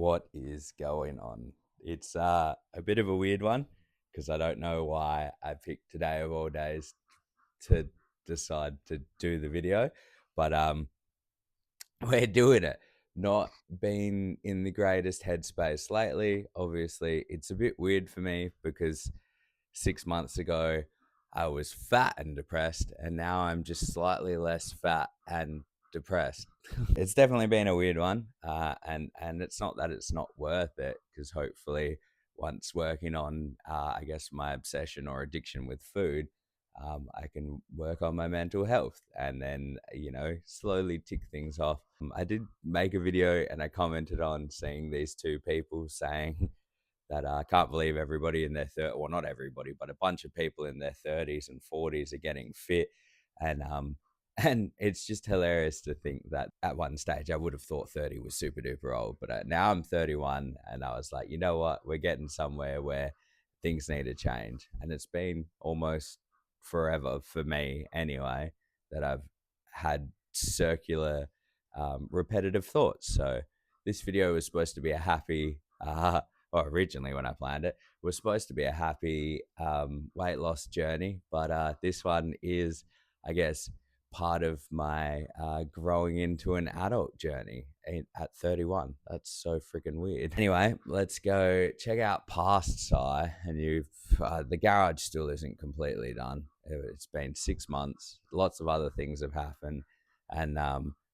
What is going on? It's a bit of a weird one because I don't know why I picked today of all days to decide to do the video, but we're doing it. Not been in the greatest headspace lately. Obviously, it's a bit weird for me because 6 months ago I was fat and depressed, and now I'm just slightly less fat and depressed. It's definitely been a weird one, and it's not that it's not worth it, because hopefully, once working on, I guess, my obsession or addiction with food, I can work on my mental health and then, slowly tick things off. I did make a video and I commented on seeing these two people saying that I can't believe everybody in their well, not everybody, but a bunch of people in their 30s and 40s are getting fit, and and it's just hilarious to think that at one stage I would have thought 30 was super duper old, but now I'm 31, and I was like, you know what, we're getting somewhere where things need to change, and it's been almost forever for me anyway that I've had circular, repetitive thoughts. So this video was supposed to be a happy or originally when I planned it, was supposed to be a happy weight loss journey. But this one is, I guess, part of my growing into an adult journey at 31. That's so freaking weird. Anyway, let's go check out past Psy. And the garage still isn't completely done. It's been 6 months. Lots of other things have happened. And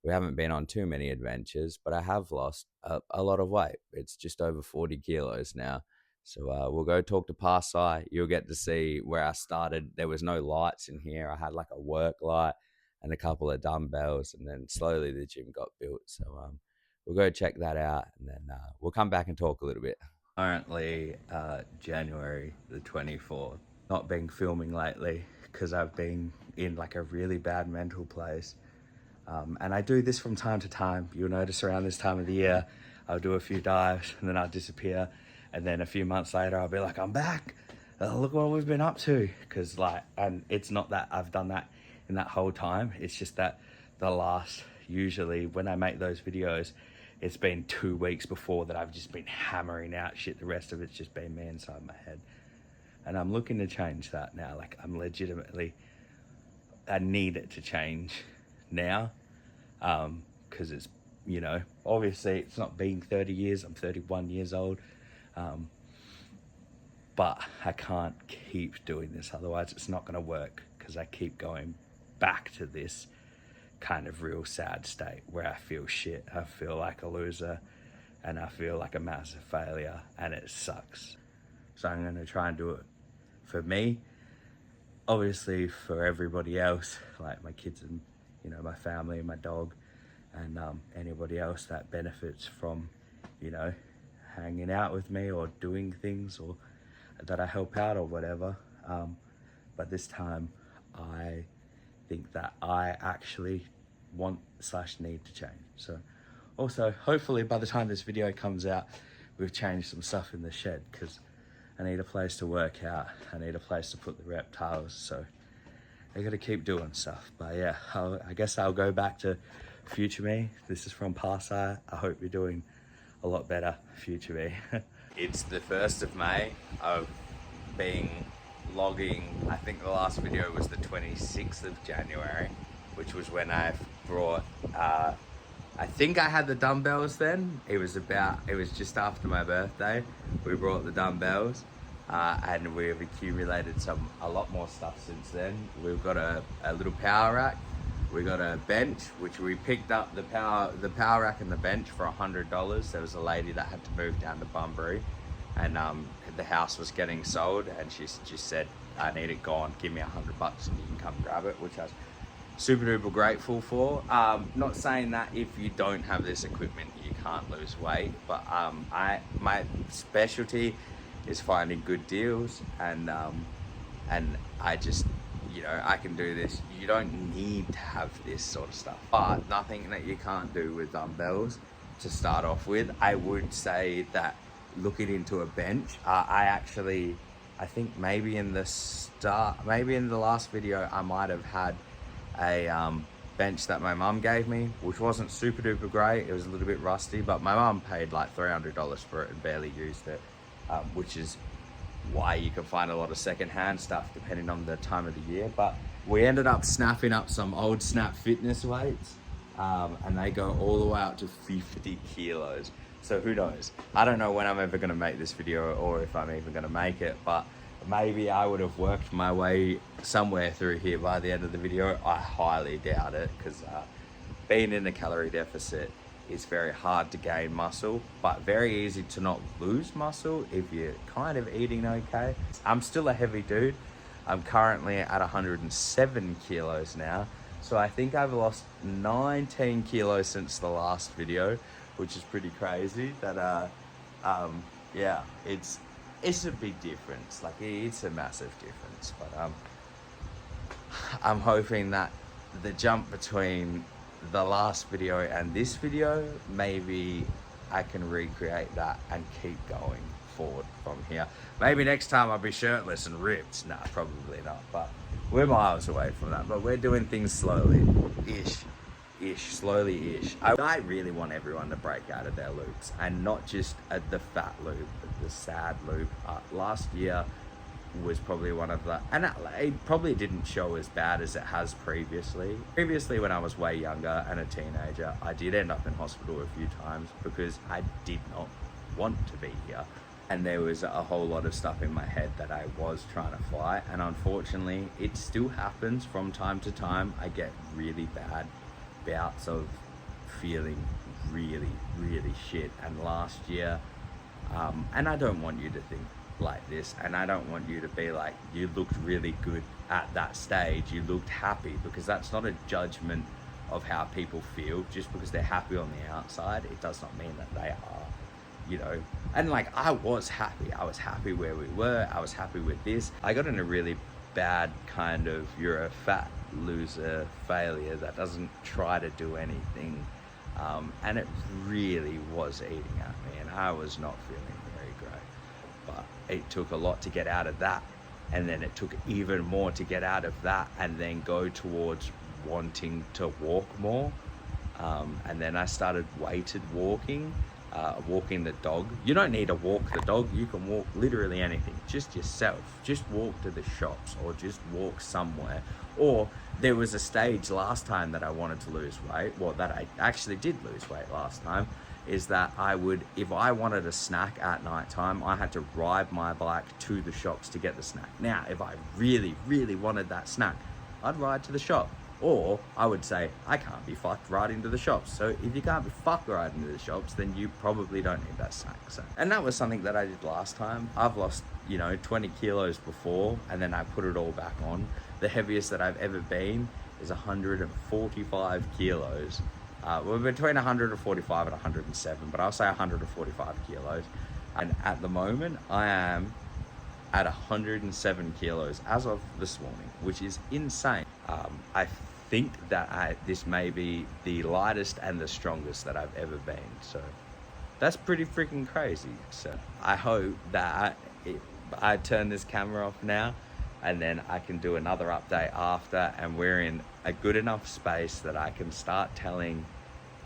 we haven't been on too many adventures, but I have lost a lot of weight. It's just over 40 kilos now. So we'll go talk to Parsai. You'll get to see where I started. There was no lights in here. I had like a work light and a couple of dumbbells, and then slowly the gym got built. So we'll go check that out, and then we'll come back and talk a little bit. Currently, January the 24th. Not been filming lately because I've been in like a really bad mental place. And I do this from time to time. You'll notice around this time of the year, I'll do a few dives and then I'll disappear. And then a few months later, I'll be like, I'm back. Look what we've been up to. And it's not that I've done that in that whole time. It's just that usually when I make those videos, it's been 2 weeks before that I've just been hammering out shit. The rest of it's just been me inside my head. And I'm looking to change that now. Like I need it to change now. Because it's, obviously it's not been 30 years. I'm 31 years old. But I can't keep doing this. Otherwise it's not going to work, because I keep going back to this kind of real sad state where I feel shit. I feel like a loser and I feel like a massive failure, and it sucks. So I'm going to try and do it for me, obviously for everybody else, like my kids and, my family and my dog, and anybody else that benefits from, hanging out with me or doing things or that I help out or whatever. But this time I think that I actually want/need to change. So also, hopefully by the time this video comes out, we've changed some stuff in the shed, because I need a place to work out. I need a place to put the reptiles. So I gotta keep doing stuff. But yeah, I guess I'll go back to future me. This is from Parsai. I hope you're doing a lot better, future me. It's the 1st of May. I've been logging, I think the last video was the 26th of January, which was when I brought, I think I had the dumbbells then. It was just after my birthday. We brought the dumbbells. And we've accumulated a lot more stuff since then. We've got a little power rack. We got a bench, which we picked up the power rack and the bench for $100. There was a lady that had to move down to Bunbury, and the house was getting sold, and she just said, I need it gone, give me $100 and you can come grab it, which I was super duper grateful for. Not saying that if you don't have this equipment, you can't lose weight, but my specialty is finding good deals, and I just, I can do this. You don't need to have this sort of stuff, but nothing that you can't do with dumbbells to start off with. I would say that looking into a bench, I think maybe in the last video I might have had a bench that my mum gave me, which wasn't super duper great. It was a little bit rusty, but my mum paid like $300 for it and barely used it, which is why you can find a lot of secondhand stuff depending on the time of the year. But we ended up snapping up some old Snap Fitness weights, and they go all the way up to 50 kilos. So who knows? I don't know when I'm ever going to make this video or if I'm even going to make it, but maybe I would have worked my way somewhere through here by the end of the video. I highly doubt it, because being in a calorie deficit is very hard to gain muscle, but very easy to not lose muscle if you're kind of eating okay. I'm still a heavy dude. I'm currently at 107 kilos now. So I think I've lost 19 kilos since the last video, which is pretty crazy. That yeah, it's a big difference. Like, it's a massive difference. But I'm hoping that the jump between the last video and this video, maybe I can recreate that and keep going forward from here. Maybe next time I'll be shirtless and ripped. Nah, probably not, but we're miles away from that. But we're doing things slowly slowly-ish. I really want everyone to break out of their loops, and not just the fat loop, but the sad loop. Last year was probably one of the, and it probably didn't show as bad as it has previously. Previously, when I was way younger and a teenager, I did end up in hospital a few times because I did not want to be here. And there was a whole lot of stuff in my head that I was trying to fight. And unfortunately, it still happens from time to time. I get really bad bouts of feeling really shit. And last year, and I don't want you to think like this, and I don't want you to be like, you looked really good at that stage, you looked happy, because that's not a judgment of how people feel. Just because they're happy on the outside, it does not mean that they are, you know. And like, I was happy where we were, I was happy with this. I got in a really bad kind of, you're a fat loser failure that doesn't try to do anything, and it really was eating at me, and I was not feeling very great. But it took a lot to get out of that, and then it took even more to get out of that and then go towards wanting to walk more, and then I started weighted walking, walking the dog. You don't need to walk the dog, you can walk literally anything, just yourself. Just walk to the shops, or just walk somewhere. Or there was a stage last time that I wanted to lose weight, well, that I actually did lose weight last time, is that I would, if I wanted a snack at night time, I had to ride my bike to the shops to get the snack. Now, if I really wanted that snack, I'd ride to the shop. Or I would say, I can't be fucked riding to the shops. So if you can't be fucked riding to the shops, then you probably don't need that snack. So, and that was something that I did last time. I've lost, 20 kilos before, and then I put it all back on. The heaviest that I've ever been is 145 kilos. We're between 145 and 107, but I'll say 145 kilos. And at the moment, I am at 107 kilos as of this morning, which is insane. I think that this may be the lightest and the strongest that I've ever been. So that's pretty freaking crazy. So I hope that I turn this camera off now, and then I can do another update after, and we're in a good enough space that I can start telling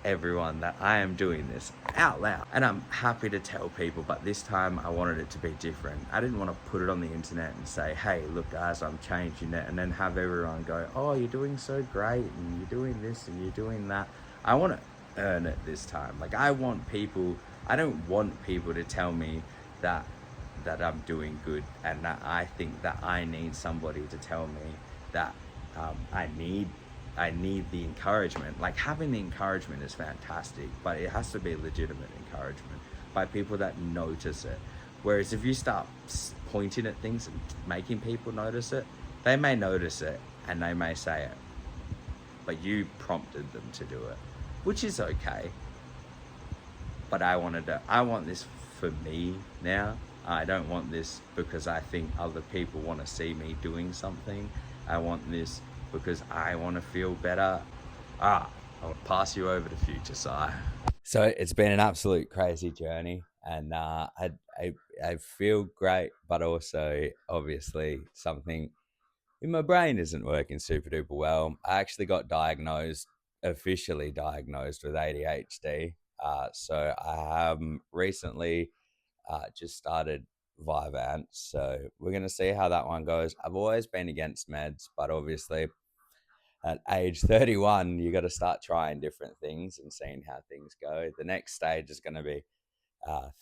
everyone that I am doing this out loud. And I'm happy to tell people, but this time I wanted it to be different. I didn't want to put it on the internet and say, hey, look guys, I'm changing it, and then have everyone go, oh, you're doing so great, and you're doing this and you're doing that. I want to earn it this time. Like, I don't want people to tell me that I'm doing good, and that I think that I need somebody to tell me that I need the encouragement. Like, having the encouragement is fantastic, but it has to be legitimate encouragement by people that notice it. Whereas if you start pointing at things and making people notice it, they may notice it and they may say it, but you prompted them to do it, which is okay. But I want this for me now. I don't want this because I think other people want to see me doing something. I want this because I want to feel better. I'll pass you over to Future Si. So it's been an absolute crazy journey, and I feel great, but also obviously something my brain isn't working super duper well. I actually got officially diagnosed with ADHD. So I have recently just started Vyvanse. So we're going to see how that one goes. I've always been against meds, but obviously at age 31, you got to start trying different things and seeing how things go. The next stage is going to be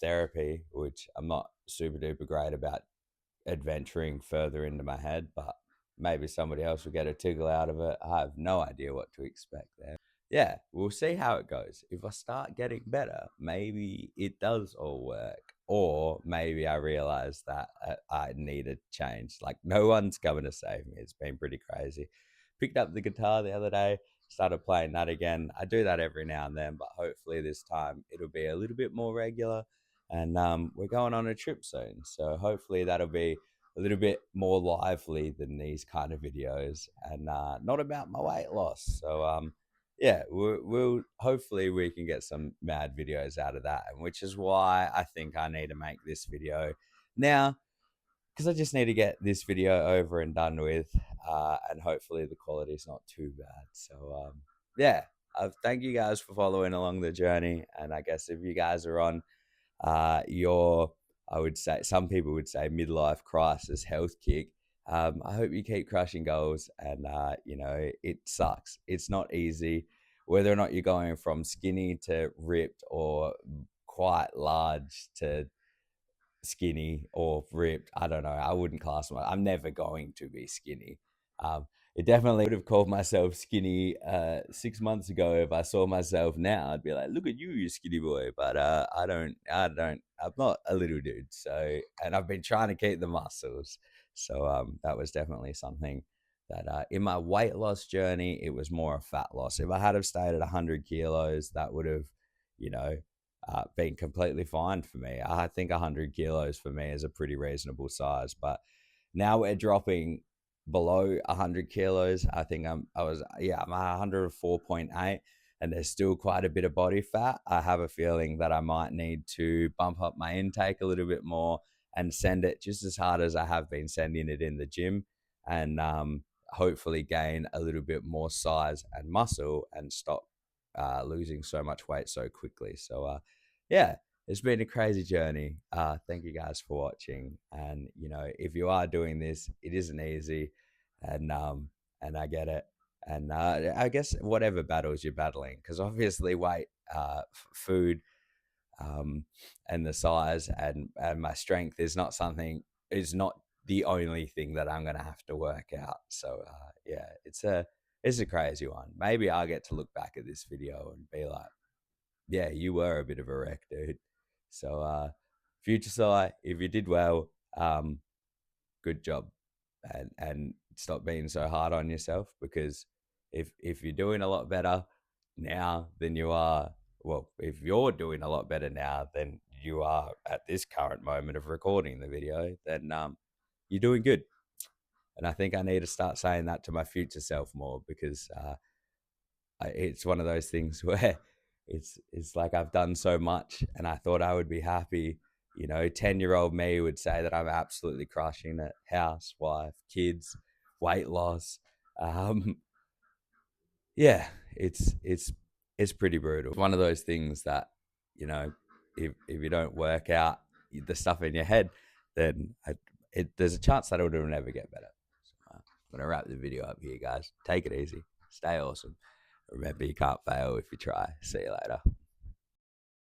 therapy, which I'm not super duper great about adventuring further into my head, but maybe somebody else will get a tickle out of it. I have no idea what to expect there. Yeah, we'll see how it goes. If I start getting better, maybe it does all work. Or maybe I realize that I need a change. Like, no one's coming to save me. It's been pretty crazy. Picked up the guitar the other day, started playing that again. I do that every now and then, but hopefully this time it'll be a little bit more regular. And we're going on a trip soon. So hopefully that'll be a little bit more lively than these kind of videos and not about my weight loss. So yeah, we'll hopefully we can get some mad videos out of that, and which is why I think I need to make this video now, because I just need to get this video over and done with, and hopefully the quality is not too bad. So yeah, thank you guys for following along the journey, and I guess if you guys are on your, I would say, some people would say, midlife crisis health kick. I hope you keep crushing goals, and you know, it sucks. It's not easy, whether or not you're going from skinny to ripped or quite large to skinny or ripped. I don't know. I wouldn't class myself. I'm never going to be skinny. It definitely would have called myself skinny 6 months ago. If I saw myself now, I'd be like, "Look at you, you skinny boy." But I don't. I'm not a little dude. So, and I've been trying to keep the muscles. So that was definitely something that in my weight loss journey, it was more a fat loss. If I had have stayed at 100 kilos, that would have, you know, been completely fine for me. I think 100 kilos for me is a pretty reasonable size, but now we're dropping below 100 kilos. I think I'm at 104.8, and there's still quite a bit of body fat. I have a feeling that I might need to bump up my intake a little bit more and send it just as hard as I have been sending it in the gym, and hopefully gain a little bit more size and muscle and stop losing so much weight so quickly. So yeah, it's been a crazy journey. Thank you guys for watching. And you know, if you are doing this, it isn't easy, and I get it. And I guess whatever battles you're battling, because obviously weight, food, and the size and my strength is not the only thing that I'm gonna have to work out. So yeah, it's a crazy one. Maybe I'll get to look back at this video and be like, yeah, you were a bit of a wreck, dude. So, future Sai, if you did well, good job, and stop being so hard on yourself, because if you're doing a lot better now than you are, well, if you're doing a lot better now than you are at this current moment of recording the video, then you're doing good. And I think I need to start saying that to my future self more, because it's one of those things where it's like I've done so much and I thought I would be happy. You know, 10-year-old me would say that I'm absolutely crushing it. House, wife, kids, weight loss. Um, yeah, it's pretty brutal. One of those things that, you know, if you don't work out the stuff in your head, then there's a chance that it'll never get better. So, I'm gonna wrap the video up here, guys. Take it easy. Stay awesome. Remember, you can't fail if you try. See you later.